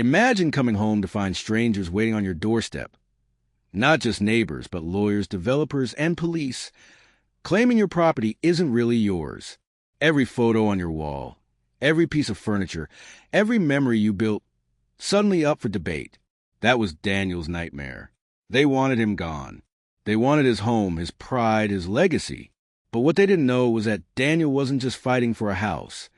Imagine coming home to find strangers waiting on your doorstep. Not just neighbors, but lawyers, developers, and police, claiming your property isn't really yours. Every photo on your wall, every piece of furniture, every memory you built, suddenly up for debate. That was Daniel's nightmare. They wanted him gone. They wanted his home, his pride, his legacy. But what they didn't know was that Daniel wasn't just fighting for a house.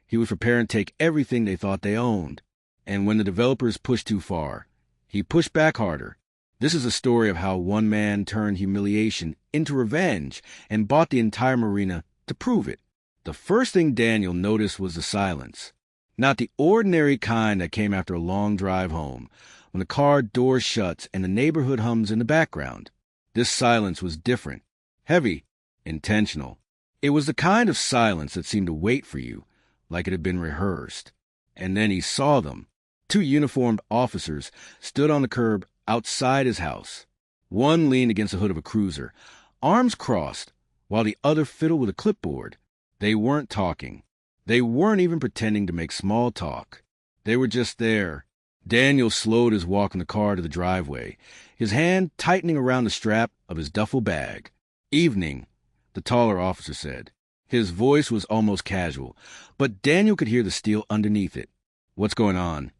He was preparing to take everything they thought they owned. And when the developers pushed too far, he pushed back harder. This is a story of how one man turned humiliation into revenge and bought the entire marina to prove it. The first thing Daniel noticed was the silence. Not the ordinary kind that came after a long drive home, when the car door shuts and the neighborhood hums in the background. This silence was different, heavy, intentional. It was the kind of silence that seemed to wait for you, like it had been rehearsed. And then he saw them. 2 uniformed officers stood on the curb outside his house. One leaned against the hood of a cruiser, arms crossed, while the other fiddled with a clipboard. They weren't talking. They weren't even pretending to make small talk. They were just there. Daniel slowed his walk in the car to the driveway, his hand tightening around the strap of his duffel bag. "Evening," the taller officer said. His voice was almost casual, but Daniel could hear the steel underneath it. "What's going on?"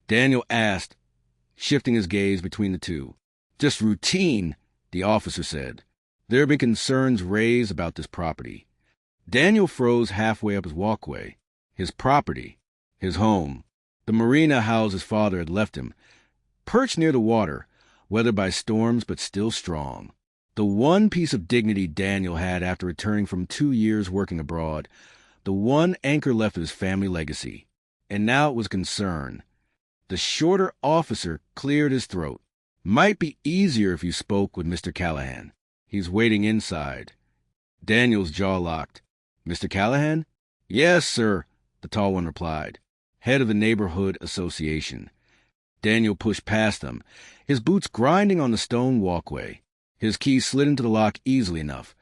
Daniel asked, shifting his gaze between the two. "Just routine," the officer said. There had been concerns raised about this property. Daniel froze halfway up his walkway. His property, his home, the marina house his father had left him, perched near the water, weathered by storms but still strong. The one piece of dignity Daniel had after returning from 2 years working abroad, the one anchor left of his family legacy. And now it was concern. The shorter officer cleared his throat. "Might be easier if you spoke with Mr. Callahan. He's waiting inside." Daniel's jaw locked. "Mr. Callahan?" "Yes, sir," the tall one replied. "Head of the neighborhood association." Daniel pushed past them, his boots grinding on the stone walkway. His key slid into the lock easily enough,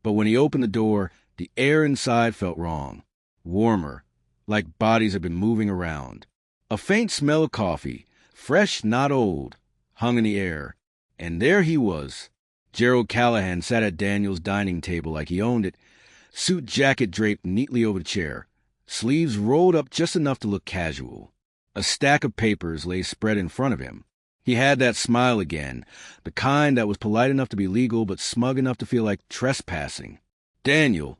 but when he opened the door, the air inside felt wrong. Warmer, like bodies had been moving around. A faint smell of coffee, fresh, not old, hung in the air. And there he was. Gerald Callahan sat at Daniel's dining table like he owned it, suit jacket draped neatly over the chair, sleeves rolled up just enough to look casual. A stack of papers lay spread in front of him. He had that smile again, the kind that was polite enough to be legal but smug enough to feel like trespassing. "Daniel,"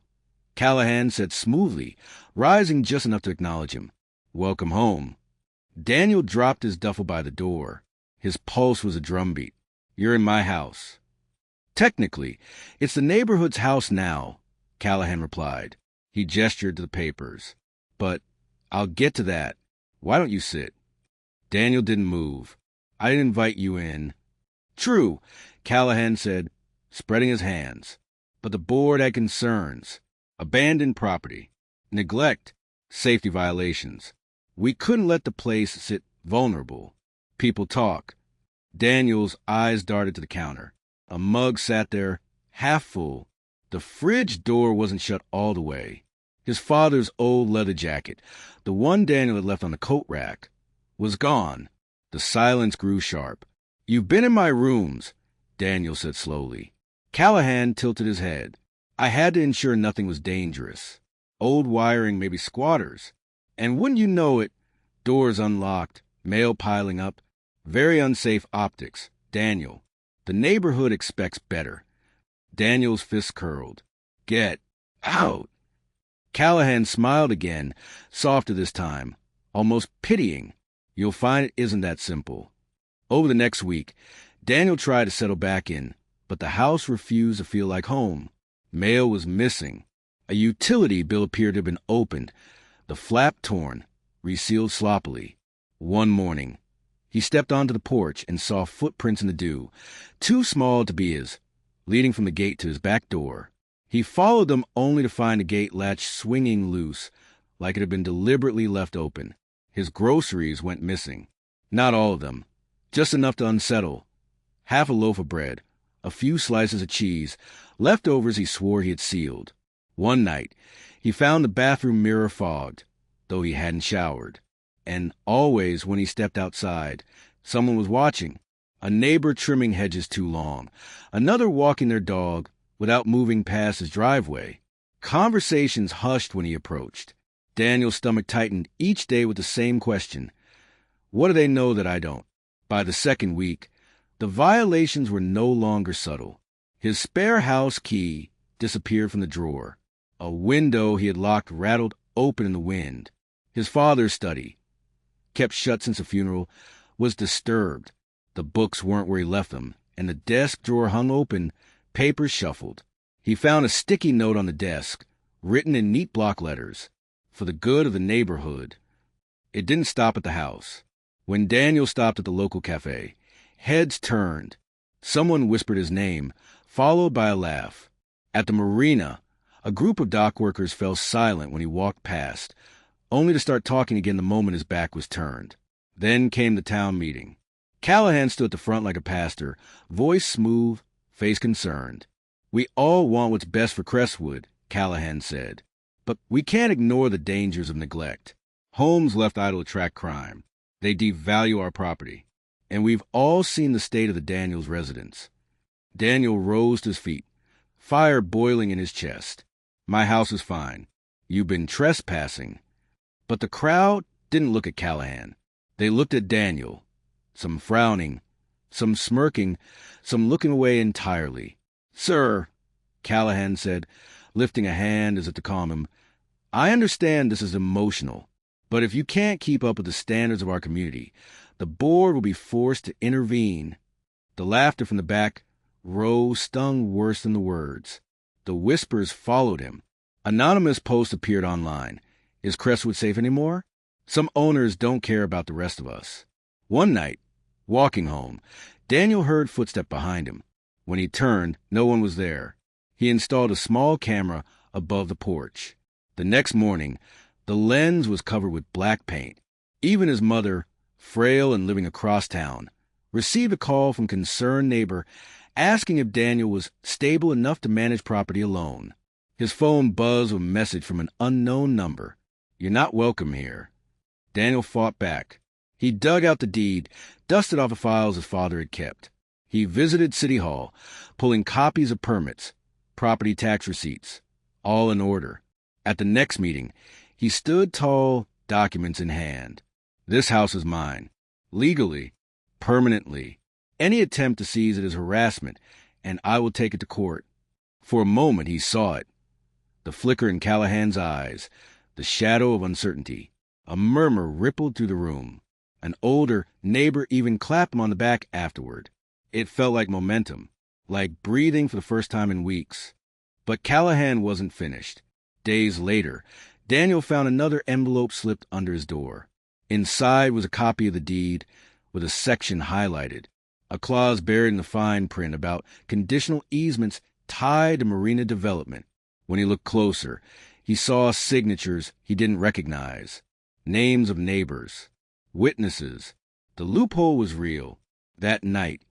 Callahan said smoothly, rising just enough to acknowledge him. "Welcome home." Daniel dropped his duffel by the door. His pulse was a drumbeat. "You're in my house." "Technically, it's the neighborhood's house now," Callahan replied. He gestured to the papers. "But I'll get to that. Why don't you sit?" Daniel didn't move. "I didn't invite you in." "True," Callahan said, spreading his hands. "But the board had concerns. Abandoned property, neglect, safety violations. We couldn't let the place sit vulnerable. People talk." Daniel's eyes darted to the counter. A mug sat there, half full. The fridge door wasn't shut all the way. His father's old leather jacket, the one Daniel had left on the coat rack, was gone. The silence grew sharp. "You've been in my rooms," Daniel said slowly. Callahan tilted his head. "I had to ensure nothing was dangerous. Old wiring, maybe squatters. And wouldn't you know it, doors unlocked, mail piling up, very unsafe optics. Daniel, the neighborhood expects better." Daniel's fist curled. "Get out." Callahan smiled again, softer this time, almost pitying. "You'll find it isn't that simple." Over the next week, Daniel tried to settle back in, but the house refused to feel like home. Mail was missing. A utility bill appeared to have been opened, the flap torn, resealed sloppily. One morning, he stepped onto the porch and saw footprints in the dew, too small to be his, leading from the gate to his back door. He followed them only to find the gate latch swinging loose, like it had been deliberately left open. His groceries went missing. Not all of them, just enough to unsettle. Half a loaf of bread, a few slices of cheese, leftovers he swore he had sealed. One night, he found the bathroom mirror fogged, though he hadn't showered. And always when he stepped outside, someone was watching. A neighbor trimming hedges too long, another walking their dog without moving past his driveway. Conversations hushed when he approached. Daniel's stomach tightened each day with the same question. What do they know that I don't? By the second week, the violations were no longer subtle. His spare house key disappeared from the drawer. A window he had locked rattled open in the wind. His father's study, kept shut since a funeral, was disturbed. The books weren't where he left them, and the desk drawer hung open, papers shuffled. He found a sticky note on the desk, written in neat block letters, for the good of the neighborhood. It didn't stop at the house. When Daniel stopped at the local cafe, heads turned. Someone whispered his name, followed by a laugh. At the Marina, a group of dock workers fell silent when he walked past, only to start talking again the moment his back was turned. Then came the town meeting. Callahan stood at the front like a pastor, voice smooth, face concerned. We all want what's best for Crestwood, Callahan said. But we can't ignore the dangers of neglect. Homes left idle attract crime. They devalue our property. And we've all seen the state of the Daniels residence. Daniel rose to his feet, fire boiling in his chest. My house is fine. You've been trespassing. But the crowd didn't look at Callahan. They looked at Daniel, some frowning, some smirking, some looking away entirely. Sir, Callahan said, lifting a hand as if to calm him, I understand this is emotional, but if you can't keep up with the standards of our community, the board will be forced to intervene. The laughter from the back row stung worse than the words. The whispers followed him. Anonymous posts appeared online. Is Crestwood safe anymore? Some owners don't care about the rest of us. One night, walking home, Daniel heard footsteps behind him. When he turned, no one was there. He installed a small camera above the porch. The next morning, the lens was covered with black paint. Even his mother, frail and living across town, received a call from a concerned neighbor asking if Daniel was stable enough to manage property alone. His phone buzzed with a message from an unknown number. You're not welcome here. Daniel fought back. He dug out the deed, dusted off the files his father had kept. He visited City Hall, pulling copies of permits, property tax receipts, all in order. At the next meeting, he stood tall, documents in hand. This house is mine. Legally, permanently. Any attempt to seize it is harassment, and I will take it to court. For a moment he saw it. The flicker in Callahan's eyes, the shadow of uncertainty. A murmur rippled through the room. An older neighbor even clapped him on the back afterward. It felt like momentum, like breathing for the first time in weeks. But Callahan wasn't finished. Days later, Daniel found another envelope slipped under his door. Inside was a copy of the deed, with a section highlighted, a clause buried in the fine print about conditional easements tied to Marina development. When he looked closer, he saw signatures he didn't recognize, names of neighbors, witnesses. The loophole was real. That night,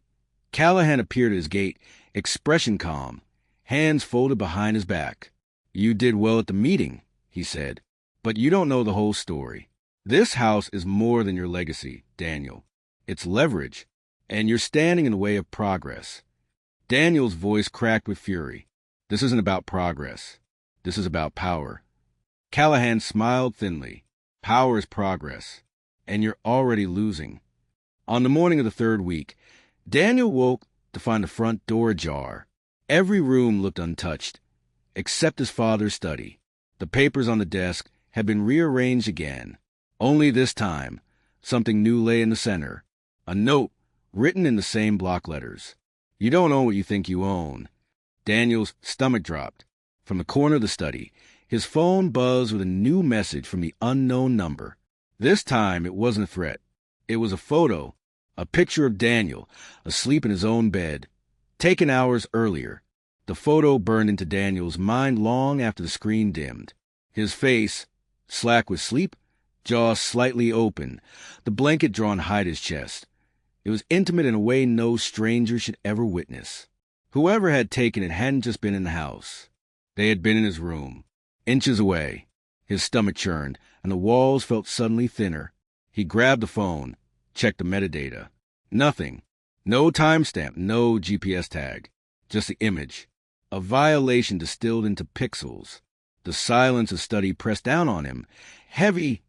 Callahan appeared at his gate, expression calm, hands folded behind his back. You did well at the meeting, he said, but you don't know the whole story. This house is more than your legacy, Daniel. It's leverage, and you're standing in the way of progress. Daniel's voice cracked with fury. This isn't about progress. This is about power. Callahan smiled thinly. Power is progress, and you're already losing. On the morning of the third week, Daniel woke to find the front door ajar. Every room looked untouched, except his father's study. The papers on the desk had been rearranged again. Only this time, something new lay in the center. A note written in the same block letters. You don't own what you think you own. Daniel's stomach dropped. From the corner of the study, his phone buzzed with a new message from the unknown number. This time, it wasn't a threat. It was a photo, a picture of Daniel, asleep in his own bed, taken hours earlier. The photo burned into Daniel's mind long after the screen dimmed. His face, slack with sleep, jaw slightly open, the blanket drawn high to his chest. It was intimate in a way no stranger should ever witness. Whoever had taken it hadn't just been in the house. They had been in his room, inches away. His stomach churned, and the walls felt suddenly thinner. He grabbed the phone, checked the metadata. Nothing. No timestamp, no GPS tag. Just the image. A violation distilled into pixels. The silence of study pressed down on him. Heavy,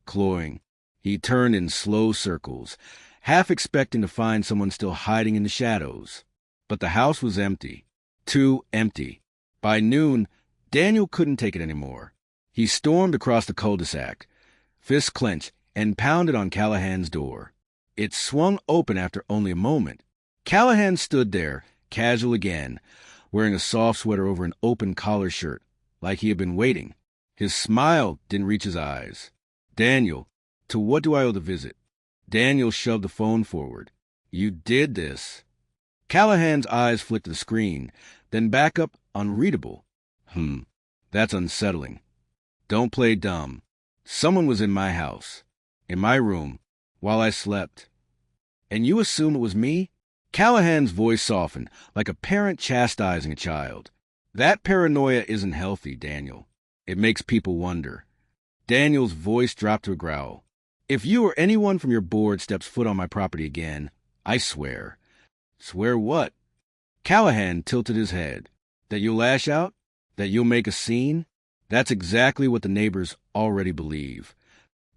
cloying. He turned in slow circles, half expecting to find someone still hiding in the shadows. But the house was empty. Too empty. By noon, Daniel couldn't take it anymore. He stormed across the cul-de-sac, fists clenched, and pounded on Callahan's door. It swung open after only a moment. Callahan stood there, casual again, wearing a soft sweater over an open collar shirt, like he had been waiting. His smile didn't reach his eyes. "Daniel, to what do I owe the visit?" Daniel shoved the phone forward. "You did this." Callahan's eyes flicked to the screen, then back up, unreadable. That's unsettling. Don't play dumb. Someone was in my house, in my room, while I slept. And you assume it was me? Callahan's voice softened, like a parent chastising a child. That paranoia isn't healthy, Daniel. It makes people wonder. Daniel's voice dropped to a growl. If you or anyone from your board steps foot on my property again, I swear. Swear what? Callahan tilted his head. That you'll lash out? That you'll make a scene? That's exactly what the neighbors already believe.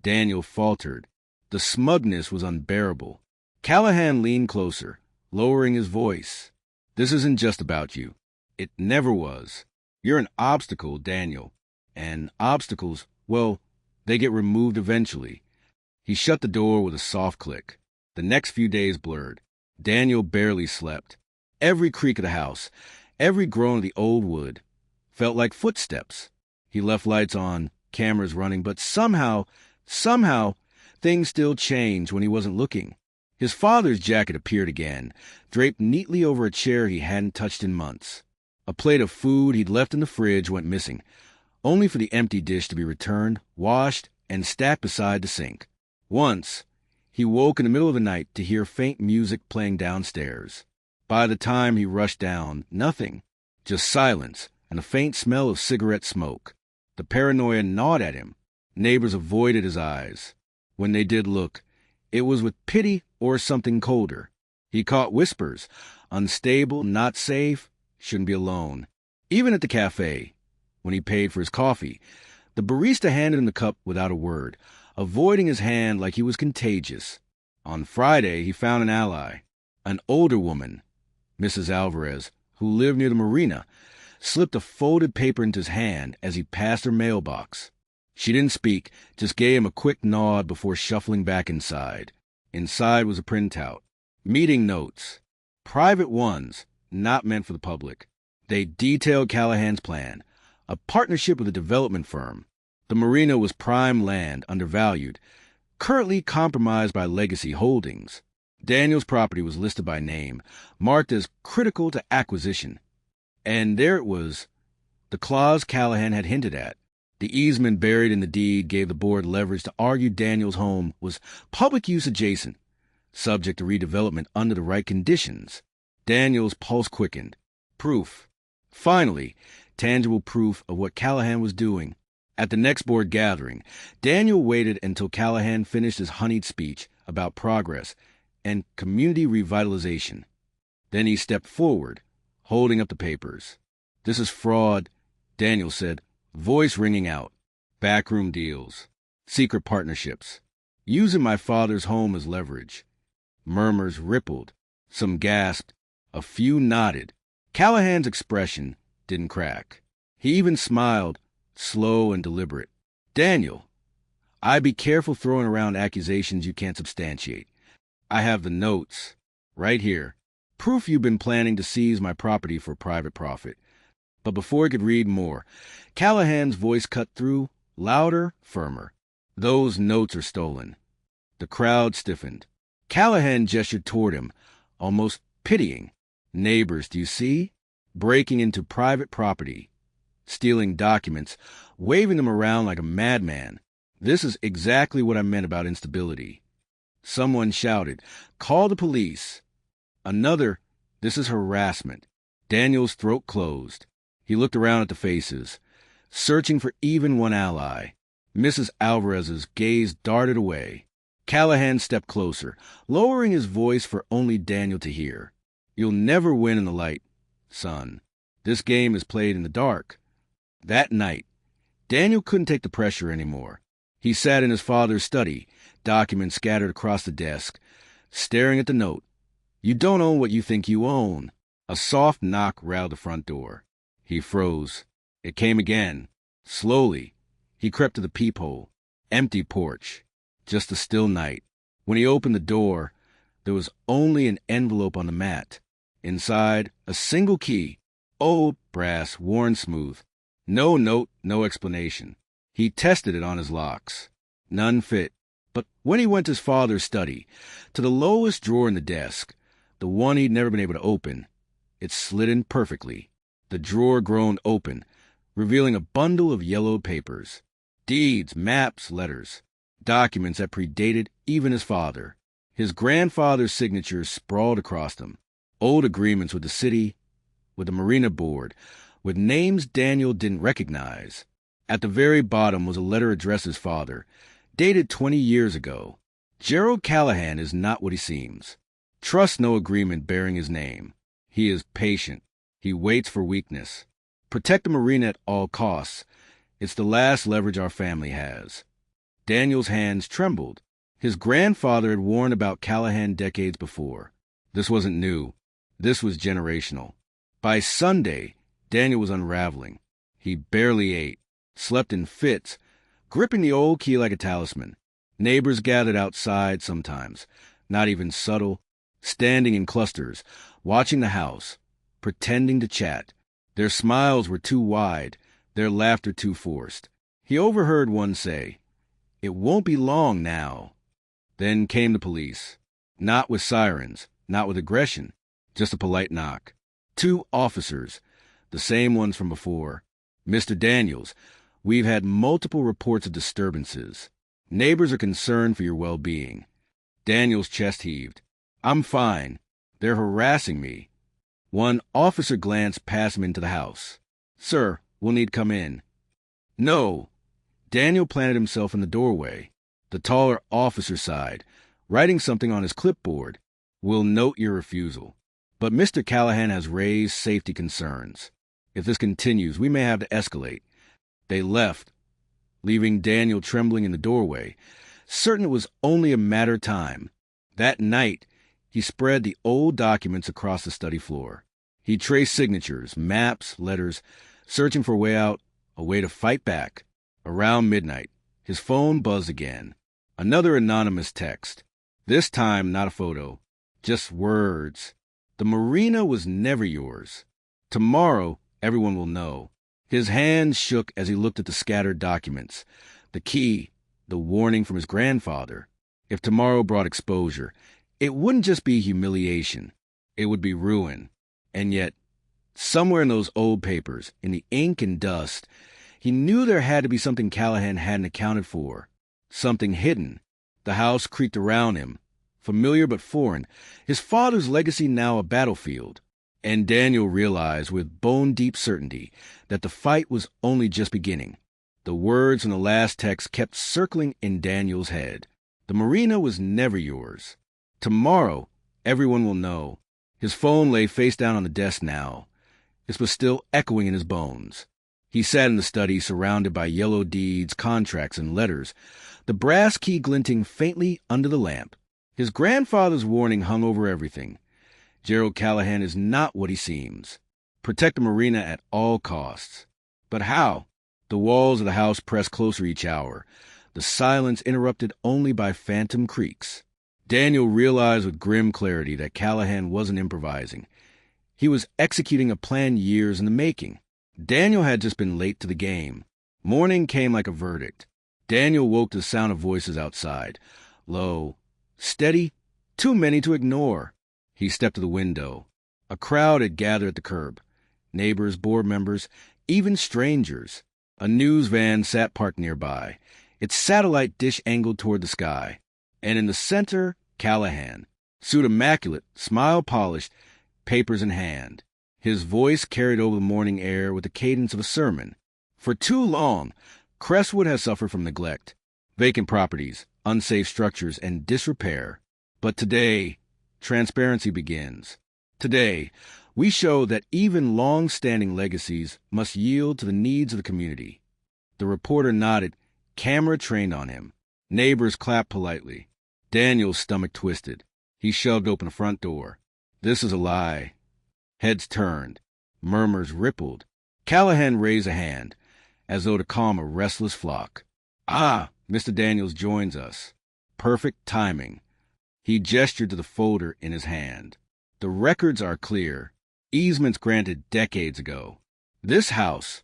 Daniel faltered. The smugness was unbearable. Callahan leaned closer, lowering his voice. This isn't just about you. It never was. You're an obstacle, Daniel. And obstacles, well, they get removed eventually. He shut the door with a soft click. The next few days blurred. Daniel barely slept. Every creak of the house, every groan of the old wood, felt like footsteps. He left lights on, cameras running, but somehow, things still changed when he wasn't looking. His father's jacket appeared again, draped neatly over a chair he hadn't touched in months. A plate of food he'd left in the fridge went missing, only for the empty dish to be returned, washed, and stacked beside the sink. Once, he woke in the middle of the night to hear faint music playing downstairs. By the time he rushed down, nothing, just silence and a faint smell of cigarette smoke. The paranoia gnawed at him. Neighbors avoided his eyes. When they did look, it was with pity or something colder. He caught whispers, unstable, not safe, shouldn't be alone. Even at the cafe, when he paid for his coffee, the barista handed him the cup without a word, avoiding his hand like he was contagious. On Friday, he found an ally, an older woman, Mrs. Alvarez, who lived near the Marina, slipped a folded paper into his hand as he passed her mailbox. She didn't speak, just gave him a quick nod before shuffling back inside. Inside was a printout. Meeting notes. Private ones, not meant for the public. They detailed Callahan's plan, a partnership with a development firm. The Marina was prime land, undervalued, currently compromised by legacy holdings. Daniel's property was listed by name, marked as critical to acquisition. And there it was, the clause Callahan had hinted at. The easement buried in the deed gave the board leverage to argue Daniel's home was public use adjacent, subject to redevelopment under the right conditions. Daniel's pulse quickened. Proof. Finally, tangible proof of what Callahan was doing. At the next board gathering, Daniel waited until Callahan finished his honeyed speech about progress and community revitalization. Then he stepped forward, holding up the papers. "This is fraud," Daniel said, voice ringing out. "Backroom deals. Secret partnerships. Using my father's home as leverage." Murmurs rippled. Some gasped. A few nodded. Callahan's expression didn't crack. He even smiled, slow and deliberate. "Daniel, I'd be careful throwing around accusations you can't substantiate. I have the notes, right here. Proof you've been planning to seize my property for private profit." But before he could read more, Callahan's voice cut through, louder, firmer. "Those notes are stolen." The crowd stiffened. Callahan gestured toward him, almost pitying. "Neighbors, do you see? Breaking into private property, stealing documents, waving them around like a madman. This is exactly what I meant about instability." Someone shouted, "Call the police." Another, "This is harassment." Daniel's throat closed. He looked around at the faces, searching for even one ally. Mrs. Alvarez's gaze darted away. Callahan stepped closer, lowering his voice for only Daniel to hear. "You'll never win in the light, son. This game is played in the dark." That night, Daniel couldn't take the pressure anymore. He sat in his father's study, documents scattered across the desk, staring at the note. "You don't own what you think you own." A soft knock rattled the front door. He froze. It came again. Slowly, he crept to the peephole. Empty porch. Just a still night. When he opened the door, there was only an envelope on the mat. Inside, a single key. Old brass, worn smooth. No note, no explanation. He tested it on his locks. None fit. But when he went to his father's study, to the lowest drawer in the desk, the one he'd never been able to open, it slid in perfectly. The drawer groaned open, revealing a bundle of yellowed papers. Deeds, maps, letters. Documents that predated even his father. His grandfather's signatures sprawled across them. Old agreements with the city, with the Marina board, with names Daniel didn't recognize. At the very bottom was a letter addressed his father, dated 20 years ago. "Gerald Callahan is not what he seems. Trust no agreement bearing his name. He is patient. He waits for weakness. Protect the Marina at all costs. It's the last leverage our family has." Daniel's hands trembled. His grandfather had warned about Callahan decades before. This wasn't new. This was generational. By Sunday, Daniel was unraveling. He barely ate, slept in fits, gripping the old key like a talisman. Neighbors gathered outside sometimes, not even subtle, standing in clusters, watching the house, pretending to chat. Their smiles were too wide, their laughter too forced. He overheard one say, "It won't be long now." Then came the police. Not with sirens, not with aggression, just a polite knock. 2 officers, the same ones from before. "Mr. Daniels, we've had multiple reports of disturbances. Neighbors are concerned for your well-being." Daniel's chest heaved. "I'm fine. They're harassing me." One officer glanced past him into the house. "Sir, we'll need come in." "No." Daniel planted himself in the doorway. The taller officer sighed, writing something on his clipboard. "We'll note your refusal. But Mr. Callahan has raised safety concerns. If this continues, we may have to escalate." They left, leaving Daniel trembling in the doorway, certain it was only a matter of time. That night, he spread the old documents across the study floor. He traced signatures, maps, letters, searching for a way out, a way to fight back. Around midnight, his phone buzzed again. Another anonymous text. This time, not a photo, just words. "The Marina was never yours. Tomorrow, everyone will know." His hands shook as he looked at the scattered documents. The key, the warning from his grandfather. If tomorrow brought exposure, it wouldn't just be humiliation. It would be ruin. And yet, somewhere in those old papers, in the ink and dust, he knew there had to be something Callahan hadn't accounted for. Something hidden. The house creaked around him. Familiar but foreign. His father's legacy now a battlefield. And Daniel realized with bone-deep certainty that the fight was only just beginning. The words in the last text kept circling in Daniel's head. "The Marina was never yours. Tomorrow, everyone will know." His phone lay face down on the desk now. This was still echoing in his bones. He sat in the study surrounded by yellow deeds, contracts, and letters, the brass key glinting faintly under the lamp. His grandfather's warning hung over everything. Gerald Callahan is not what he seems. Protect the Marina at all costs. But how? The walls of the house pressed closer each hour, the silence interrupted only by phantom creaks. Daniel realized with grim clarity that Callahan wasn't improvising. He was executing a plan years in the making. Daniel had just been late to the game. Morning came like a verdict. Daniel woke to the sound of voices outside. Low, steady, too many to ignore. He stepped to the window. A crowd had gathered at the curb. Neighbors, board members, even strangers. A news van sat parked nearby, its satellite dish angled toward the sky. And in the center, Callahan, suit immaculate, smile polished, papers in hand. His voice carried over the morning air with the cadence of a sermon. For too long, Crestwood has suffered from neglect. vacant properties, unsafe structures, and disrepair. But today, transparency begins. Today, we show that even long-standing legacies must yield to the needs of the community. The reporter nodded, camera trained on him. Neighbors clapped politely. Daniel's stomach twisted. He shoved open the front door. This is a lie. Heads turned. Murmurs rippled. Callahan raised a hand, as though to calm a restless flock. Ah, Mr. Daniels joins us. Perfect timing. He gestured to the folder in his hand. The records are clear. Easements granted decades ago. This house,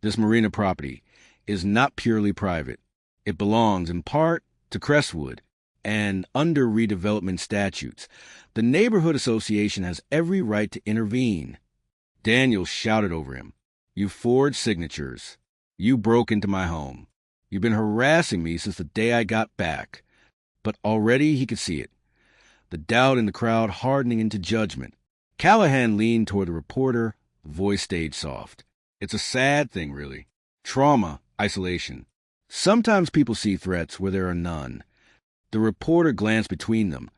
this Marina property, is not purely private. It belongs in part to Crestwood, and under redevelopment statutes, the neighborhood association has every right to intervene. Daniel shouted over him. You forged signatures. You broke into my home. You've been harassing me since the day I got back. But already he could see it. The doubt in the crowd hardening into judgment. Callahan leaned toward the reporter, voice stayed soft. It's a sad thing, really. Trauma, isolation. Sometimes people see threats where there are none. The reporter glanced between them,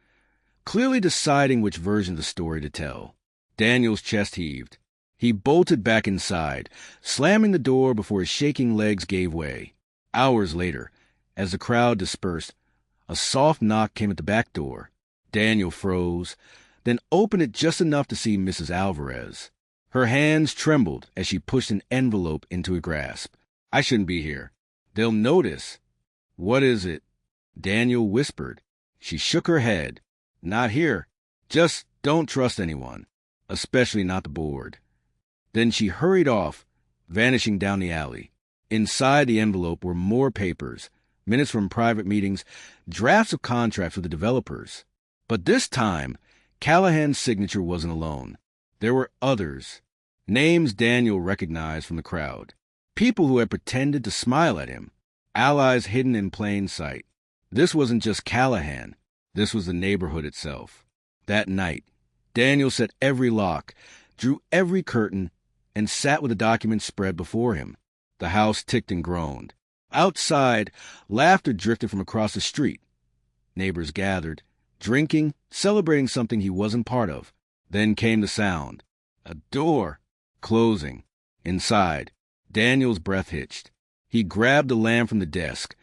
clearly deciding which version of the story to tell. Daniel's chest heaved. He bolted back inside, slamming the door before his shaking legs gave way. Hours later, as the crowd dispersed, a soft knock came at the back door. Daniel froze, then opened it just enough to see Mrs. Alvarez. Her hands trembled as she pushed an envelope into a grasp. I shouldn't be here. They'll notice. What is it? Daniel whispered. She shook her head. Not here. Just don't trust anyone, especially not the board. Then she hurried off, vanishing down the alley. Inside the envelope were more papers, minutes from private meetings, drafts of contracts with the developers. But this time, Callahan's signature wasn't alone. There were others. Names Daniel recognized from the crowd. People who had pretended to smile at him. Allies hidden in plain sight. This wasn't just Callahan. This was the neighborhood itself. That night, Daniel set every lock, drew every curtain, and sat with the documents spread before him. The house ticked and groaned. Outside, laughter drifted from across the street. Neighbors gathered, drinking, celebrating something he wasn't part of. Then came the sound. A door closing. Inside, Daniel's breath hitched. He grabbed the lamp from the desk,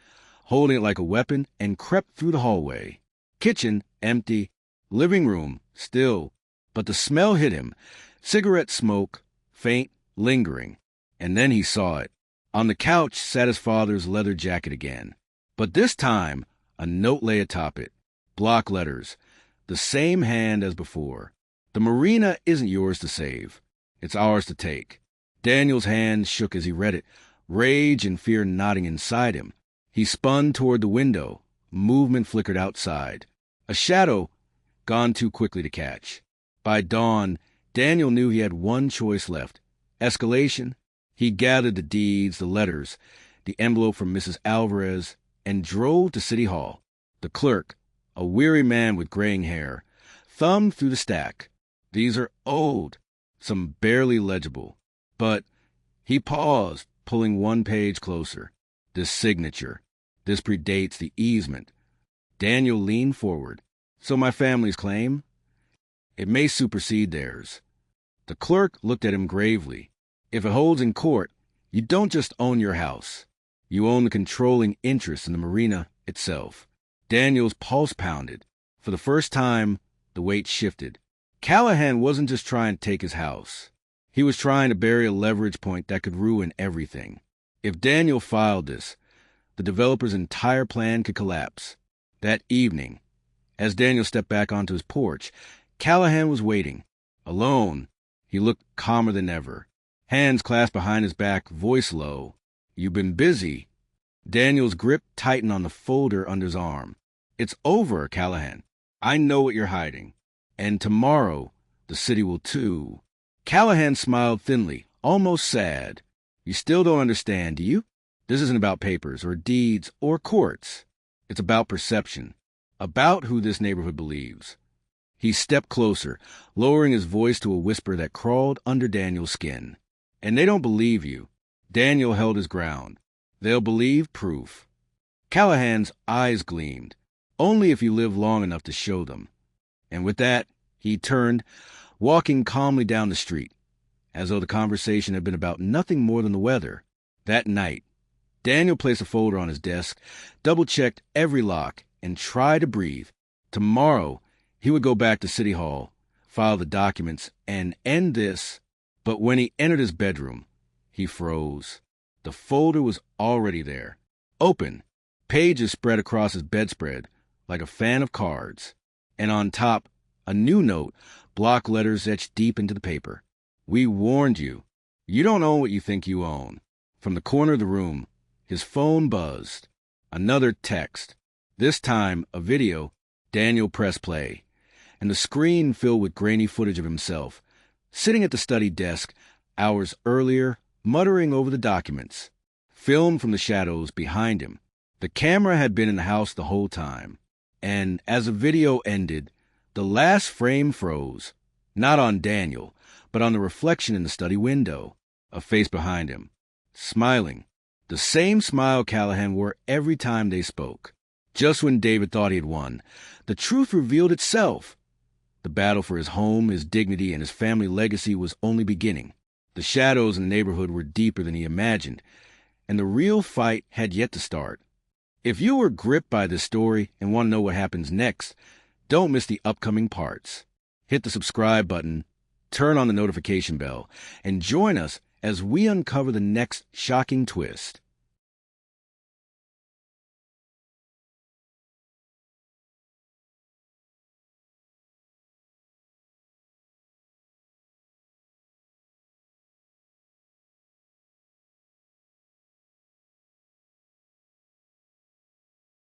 holding it like a weapon, and crept through the hallway. Kitchen, empty. Living room, still. But the smell hit him. Cigarette smoke, faint, lingering. And then he saw it. On the couch sat his father's leather jacket again. But this time, a note lay atop it. Block letters. The same hand as before. The Marina isn't yours to save. It's ours to take. Daniel's hand shook as he read it, rage and fear knotting inside him. He spun toward the window. Movement flickered outside. A shadow, gone too quickly to catch. By dawn, Daniel knew he had one choice left. Escalation. He gathered the deeds, the letters, the envelope from Mrs. Alvarez, and drove to City Hall. The clerk, a weary man with graying hair, thumbed through the stack. These are old, some barely legible. But he paused, pulling one page closer. This signature. This predates the easement. Daniel leaned forward. So my family's claim? It may supersede theirs. The clerk looked at him gravely. If it holds in court, you don't just own your house. You own the controlling interest in the Marina itself. Daniel's pulse pounded. For the first time, the weight shifted. Callahan wasn't just trying to take his house. He was trying to bury a leverage point that could ruin everything. If Daniel filed this, the developer's entire plan could collapse. That evening, as Daniel stepped back onto his porch, Callahan was waiting. Alone, he looked calmer than ever. Hands clasped behind his back, voice low. You've been busy. Daniel's grip tightened on the folder under his arm. It's over, Callahan. I know what you're hiding. And tomorrow, the city will too. Callahan smiled thinly, almost sad. You still don't understand, do you? This isn't about papers or deeds or courts. It's about perception. About who this neighborhood believes. He stepped closer, lowering his voice to a whisper that crawled under Daniel's skin. And they don't believe you. Daniel held his ground. They'll believe proof. Callahan's eyes gleamed, only if you live long enough to show them. And with that, he turned, walking calmly down the street, as though the conversation had been about nothing more than the weather. That night, Daniel placed a folder on his desk, double-checked every lock, and tried to breathe. Tomorrow, he would go back to City Hall, file the documents, and end this. But when he entered his bedroom, he froze. The folder was already there, open, pages spread across his bedspread, like a fan of cards. And on top, a new note, block letters etched deep into the paper. "We warned you. You don't own what you think you own." From the corner of the room, his phone buzzed. Another text. This time, a video. Daniel pressed play, and the screen filled with grainy footage of himself, sitting at the study desk hours earlier, muttering over the documents, filmed from the shadows behind him. The camera had been in the house the whole time, and as the video ended, the last frame froze, not on Daniel, but on the reflection in the study window, a face behind him, smiling, the same smile Callahan wore every time they spoke. Just when David thought he had won, the truth revealed itself. The battle for his home, his dignity, and his family legacy was only beginning. The shadows in the neighborhood were deeper than he imagined, and the real fight had yet to start. If you were gripped by this story and want to know what happens next, don't miss the upcoming parts. Hit the subscribe button, turn on the notification bell, and join us as we uncover the next shocking twist.